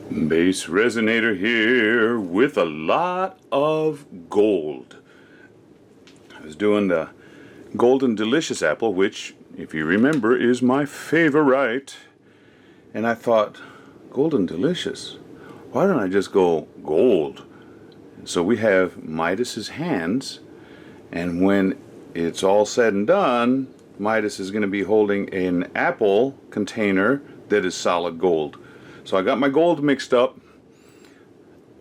Base resonator here with a lot of gold. I was doing the golden delicious apple, which, if you remember, is my favorite. And I thought, golden delicious, why don't I just go gold? So we have Midas's hands, and when it's all said and done, Midas is going to be holding an apple container that is solid gold. So I got my gold mixed up,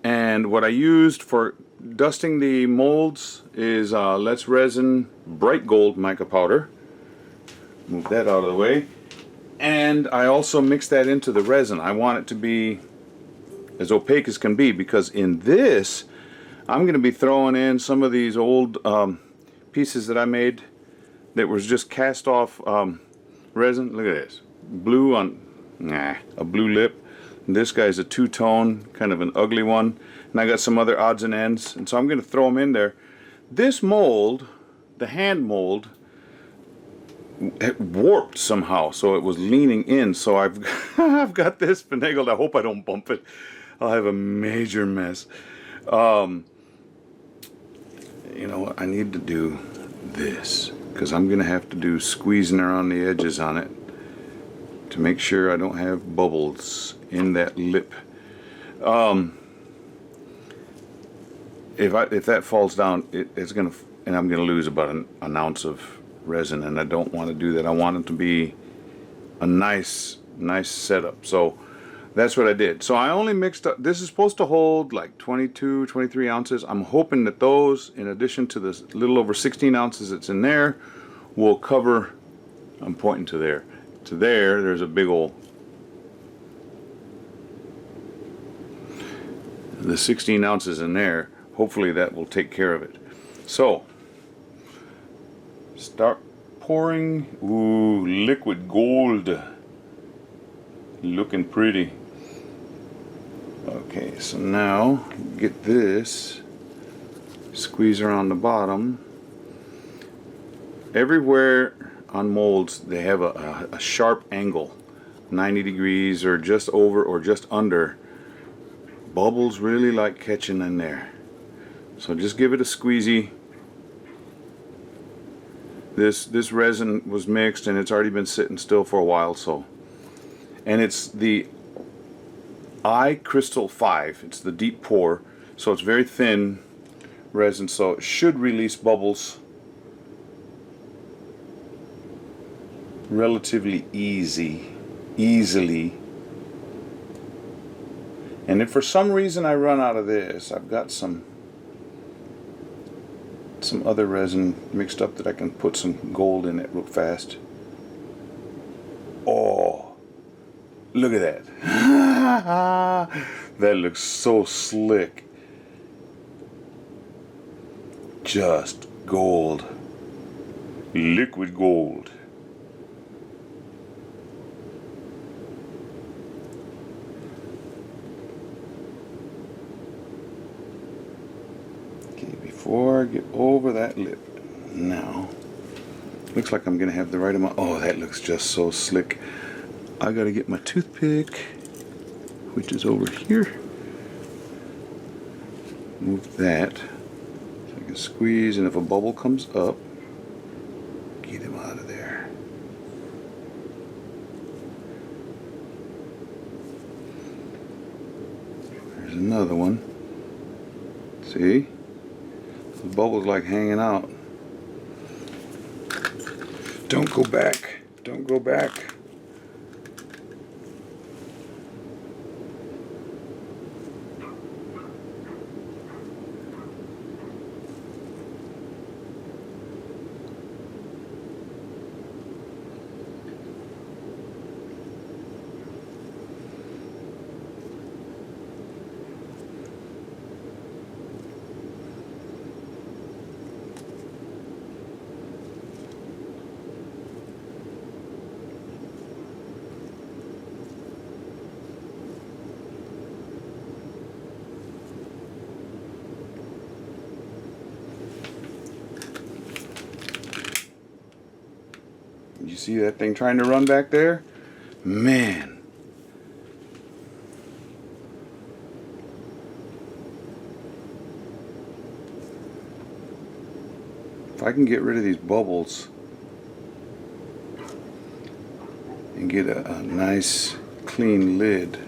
and what I used for dusting the molds is letsresin bright gold mica powder. Move that out of the way. And I also mixed that into the resin. I want it to be as opaque as can be, because in this I'm going to be throwing in some of these old pieces that I made that was just cast off resin. Look at this. Blue on, a blue lip. This guy's a two-tone, kind of an ugly one. And I got some other odds and ends. And so I'm going to throw them in there. This mold, the hand mold, it warped somehow, so it was leaning in. So I've got this finagled. I hope I don't bump it. I'll have a major mess. You know what? I need to do this, because I'm going to have to do squeezing around the edges on it to make sure I don't have bubbles in that lip. If that falls down, it's gonna, and I'm gonna lose about an ounce of resin, and I don't want to do that. I want it to be a nice setup. So that's what I did. So I only mixed up, this is supposed to hold like 22, 23 ounces. I'm hoping that those, in addition to the little over 16 ounces that's in there, will cover, I'm pointing to there. To there, there's a big old, the 16 ounces in there, hopefully that will take care of it. So, start pouring. Ooh, liquid gold. Looking pretty. Okay, so now get this, squeeze around the bottom. Everywhere on molds they have a sharp angle, 90 degrees or just over or just under. Bubbles really like catching in there. So just give it a squeezy. This resin was mixed and it's already been sitting still for a while, so. And it's the Crystal 5. It's the deep pour, so it's very thin resin, so it should release bubbles relatively easily. And if for some reason I run out of this, I've got some other resin mixed up that I can put some gold in it real fast. Oh, look at that. That looks so slick. Just gold. Liquid gold. Before I get over that lip, now looks like I'm gonna have the right amount. Oh, that looks just so slick. I gotta get my toothpick, which is over here. Move that so I can squeeze, and if a bubble comes up, get him out of there. There's another one. See? The bubble's like hanging out. Don't go back. Don't go back. You see that thing trying to run back there? Man. I can get rid of these bubbles and get a nice clean lid,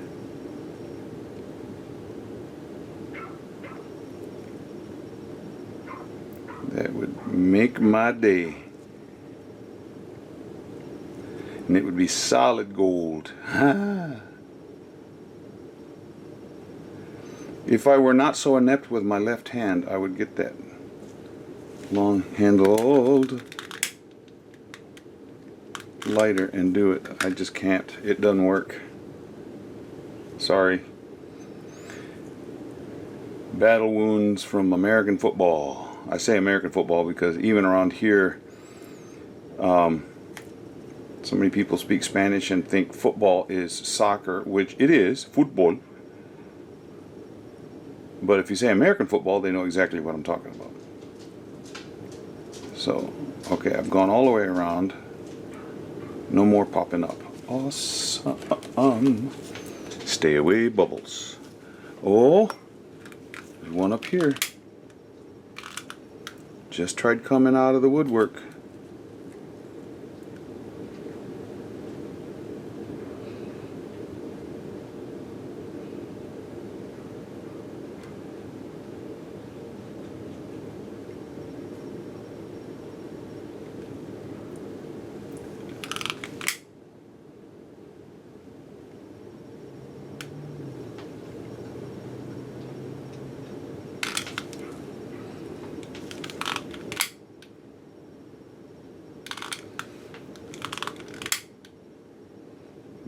that would make my day. And it would be solid gold. If I were not so inept with my left hand, I would get that long handled lighter and do it. I just can't. It doesn't work. Sorry. Battle wounds from American football. I say American football because even around here, so many people speak Spanish and think football is soccer, which it is, football. But if you say American football, they know exactly what I'm talking about. So, okay, I've gone all the way around. No more popping up. Awesome. Stay away, bubbles. Oh, there's one up here. Just tried coming out of the woodwork.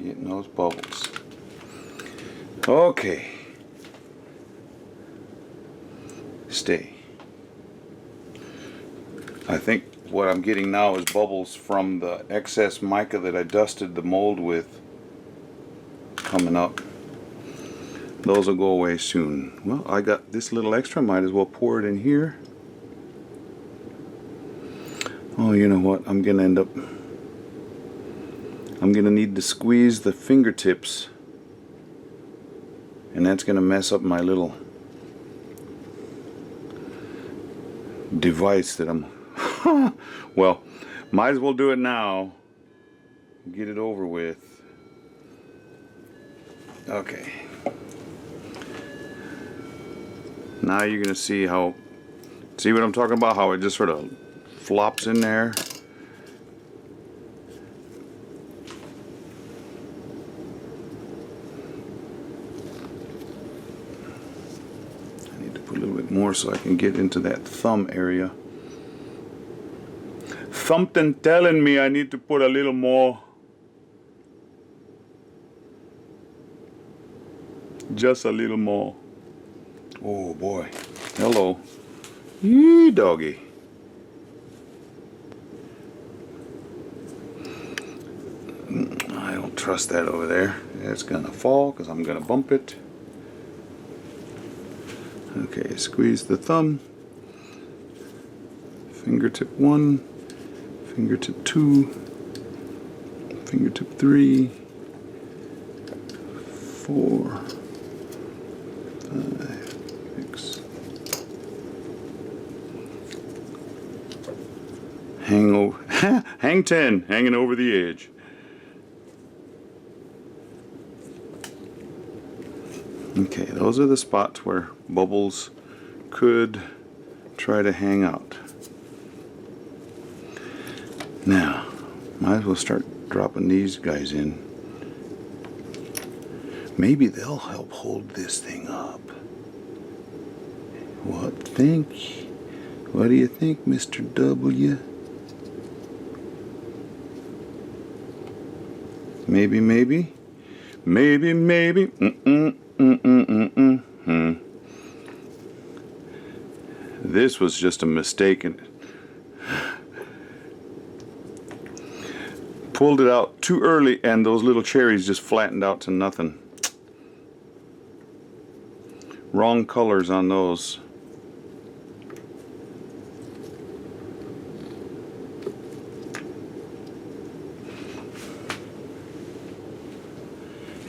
Getting those bubbles. Okay. Stay. I think what I'm getting now is bubbles from the excess mica that I dusted the mold with coming up. Those will go away soon. Well, I got this little extra, might as well pour it in here. Oh, you know what? I'm gonna need to squeeze the fingertips, and that's gonna mess up my little device that I'm well, might as well do it now, get it over with. Okay, now you're gonna see what I'm talking about, how it just sort of flops in there. Put a little bit more so I can get into that thumb area. Something telling me I need to put a little more. Just a little more. Oh boy. Hello. Yee, doggy. I don't trust that over there. It's gonna fall because I'm gonna bump it. Okay, squeeze the thumb, fingertip 1, fingertip 2, fingertip 3, 4, 5, 6. Hang 10, hanging over the edge. Okay, those are the spots where bubbles could try to hang out. Now, might as well start dropping these guys in. Maybe they'll help hold this thing up. What do you think, Mr. W? Maybe. This was just a mistake, and pulled it out too early, and those little cherries just flattened out to nothing. Wrong colors on those.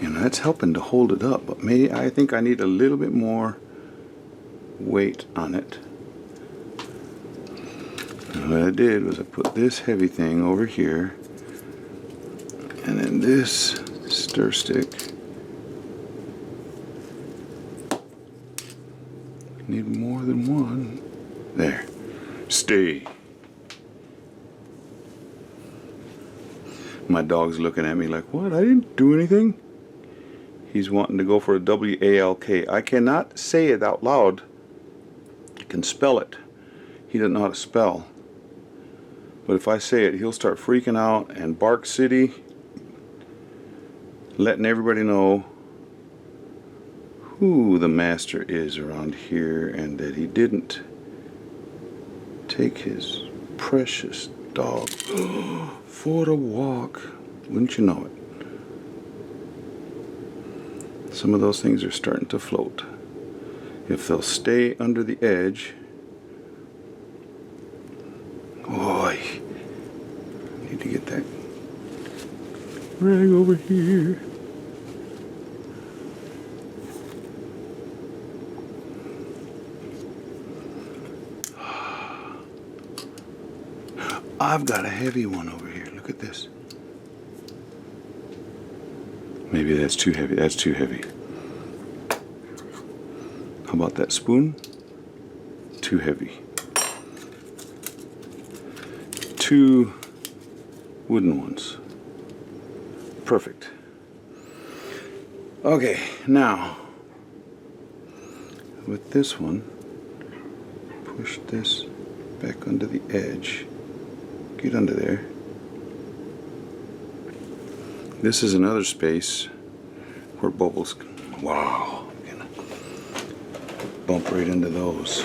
That's helping to hold it up, but I think I need a little bit more weight on it. What I did was I put this heavy thing over here, and then this stir stick. Need more than one. There. Stay. My dog's looking at me like, what? I didn't do anything. He's wanting to go for a W-A-L-K. I cannot say it out loud. I can spell it. He doesn't know how to spell. But if I say it, he'll start freaking out and bark city, letting everybody know who the master is around here and that he didn't take his precious dog for a walk. Wouldn't you know it? Some of those things are starting to float. If they'll stay under the edge. Boy, I need to get that rag over here. I've got a heavy one over here. Look at this. Maybe that's too heavy. That's too heavy. How about that spoon? Too heavy. Two wooden ones. Perfect. Okay, now with this one, push this back under the edge. Get under there. This is another space where bubbles, wow, I'm gonna bump right into those.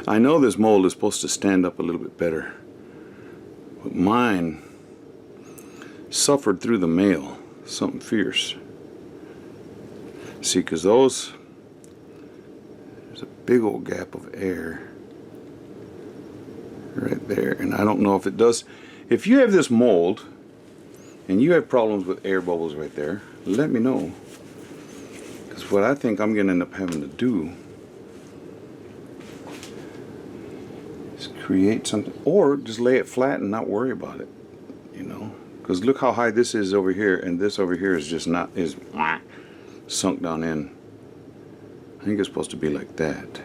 I know this mold is supposed to stand up a little bit better, but mine suffered through the mail something fierce. See, because there's a big old gap of air right there, and I don't know if it does. If you have this mold and you have problems with air bubbles right there, let me know, because what I think I'm going to end up having to do is create something, or just lay it flat and not worry about it, you know. Because look how high this is over here, and this over here is just not, is sunk down in. I think it's supposed to be like that.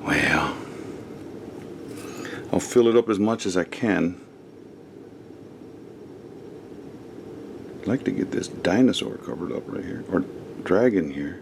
Well, I'll fill it up as much as I can. I'd like to get this dinosaur covered up right here, or dragon here.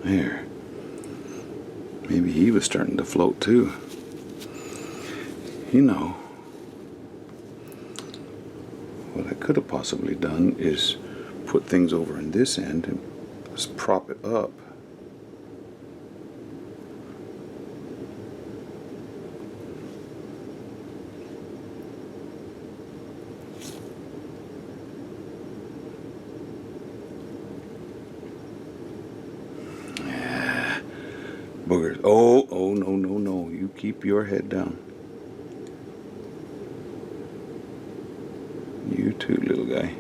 There. Maybe he was starting to float too. You know, what I could have possibly done is put things over in this end and just prop it up. Boogers. Oh, no. You keep your head down. You too, little guy.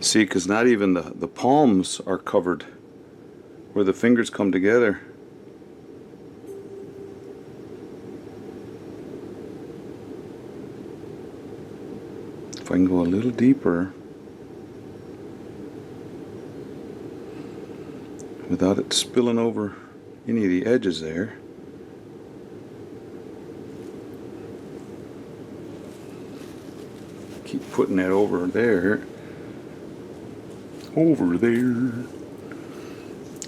See, because not even the palms are covered where the fingers come together. If I can go a little deeper without it spilling over any of the edges there. Keep putting that over there. Over there.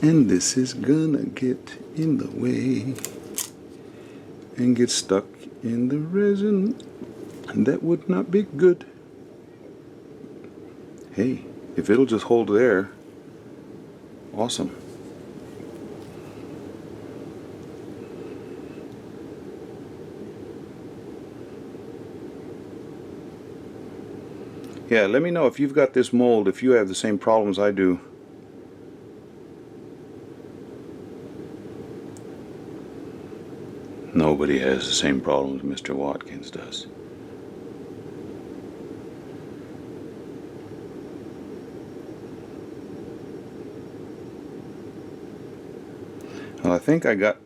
And this is gonna get in the way and get stuck in the resin. And that would not be good. Hey, if it'll just hold there, awesome. Yeah, let me know if you've got this mold, if you have the same problems I do. Nobody has the same problems Mr. Watkins does. Well, I think I got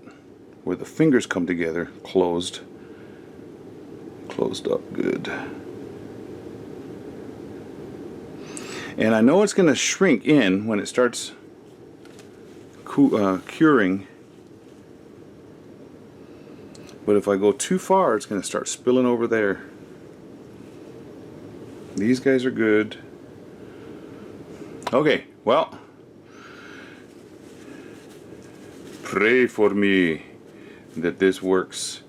where the fingers come together closed up good. And I know it's going to shrink in when it starts curing. But if I go too far, it's going to start spilling over there. These guys are good. Okay, well, pray for me that this works,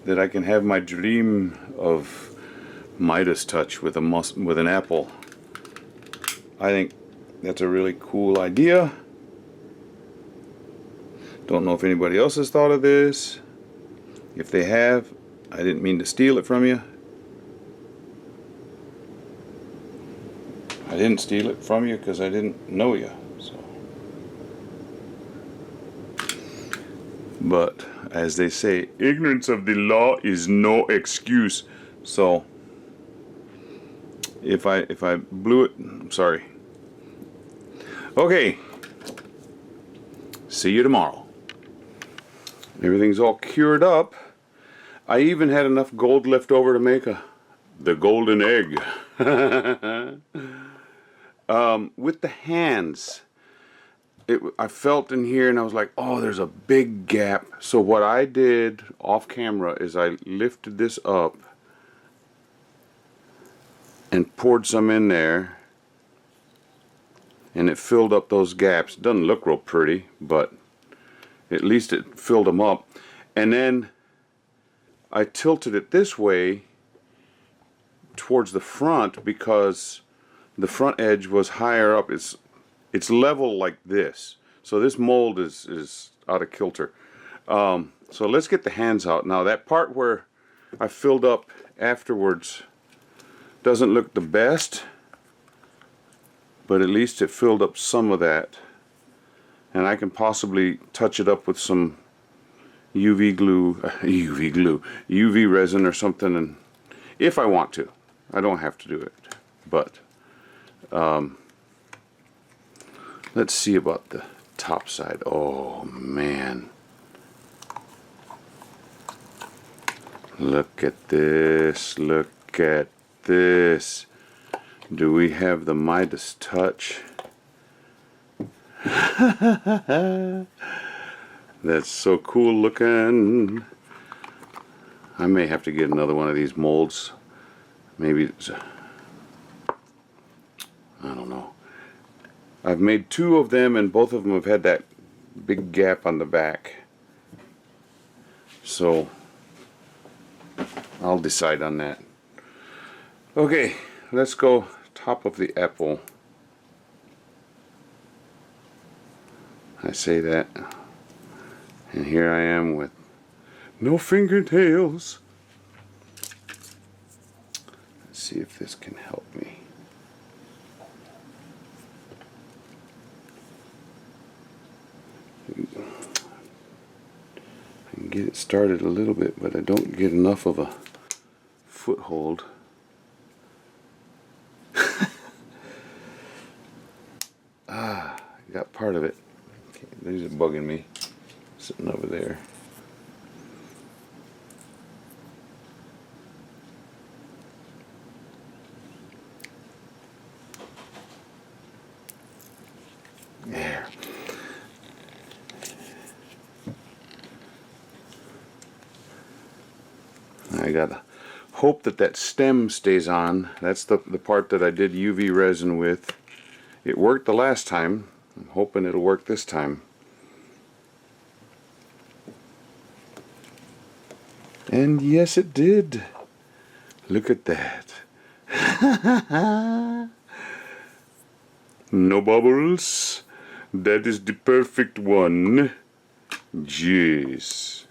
that I can have my dream of Midas touch with an apple. I think that's a really cool idea. Don't know if anybody else has thought of this. If they have, I didn't mean to steal it from you. I didn't steal it from you because I didn't know you. So. But as they say, ignorance of the law is no excuse. So if I blew it, I'm sorry. Okay. See you tomorrow. Everything's all cured up. I even had enough gold left over to make the golden egg. With the hands, I felt in here and I was like, oh, there's a big gap. So what I did off camera is I lifted this up and poured some in there, and it filled up those gaps. Doesn't look real pretty, but at least it filled them up. And then I tilted it this way towards the front because the front edge was higher up. It's level like this. So this mold is out of kilter. So let's get the hands out. Now that part where I filled up afterwards doesn't look the best, but at least it filled up some of that. And I can possibly touch it up with some UV resin or something, and if I want to. I don't have to do it, but let's see about the top side. Oh man, look at this, look at this. Do we have the Midas touch? That's so cool looking. I may have to get another one of these molds. Maybe it's, I don't know. I've made 2 of them and both of them have had that big gap on the back. So I'll decide on that. Okay, let's go top of the apple. I say that, and here I am with no fingernails. Let's see if this can help me. I can get it started a little bit, but I don't get enough of a foothold. I got part of it. Okay, these are bugging me. Sitting over there. There. I gotta hope that that stem stays on. That's the part that I did UV resin with. It worked the last time. I'm hoping it'll work this time. And yes, it did. Look at that. No bubbles. That is the perfect one. Jeez.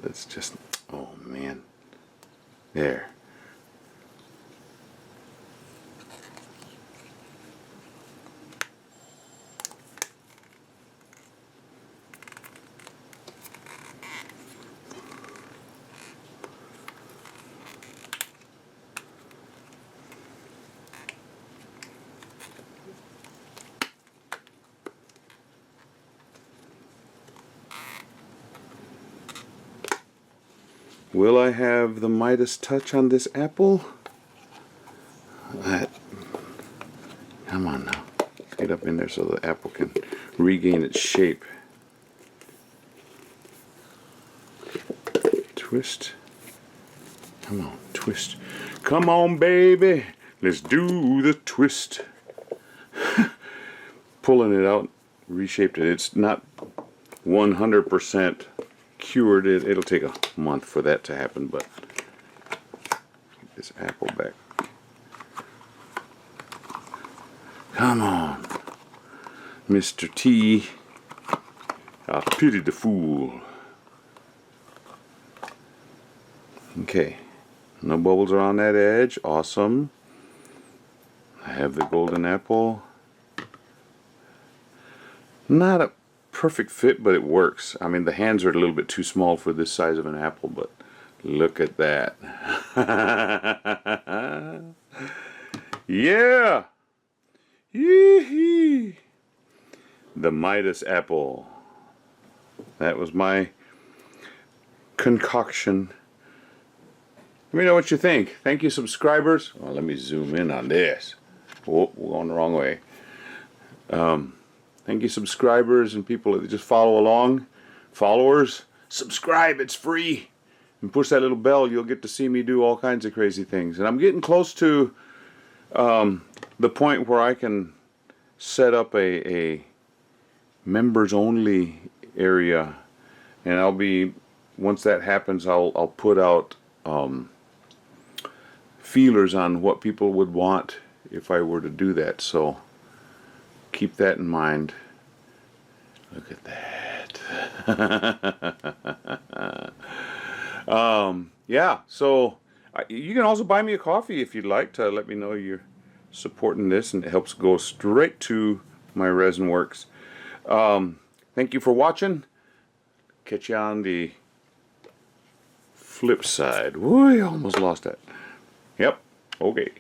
That's just, oh man. There. Will I have the Midas touch on this apple? Come on now. Get up in there so the apple can regain its shape. Twist. Come on, twist. Come on, baby. Let's do the twist. Pulling it out, reshaped it. It's not 100% cured. It'll take a month for that to happen, but get this apple back. Come on, Mr. T. I pity the fool. Okay, no bubbles are on that edge. Awesome. I have the golden apple. Not a perfect fit, but it works. I mean, the hands are a little bit too small for this size of an apple, but look at that. Yeah! Yee-hee! The Midas Apple. That was my concoction. Let me know what you think. Thank you, subscribers. Well, let me zoom in on this. Oh, we're going the wrong way. Thank you, subscribers and people that just follow along. Followers, subscribe, it's free. And push that little bell, you'll get to see me do all kinds of crazy things. And I'm getting close to the point where I can set up a members only area. And I'll be, once that happens, I'll put out feelers on what people would want if I were to do that. So keep that in mind. Look at that. Yeah, so you can also buy me a coffee if you'd like to let me know you're supporting this, and it helps go straight to my resin works. Thank you for watching. Catch you on the flip side. Woo, I almost lost that. Yep, okay.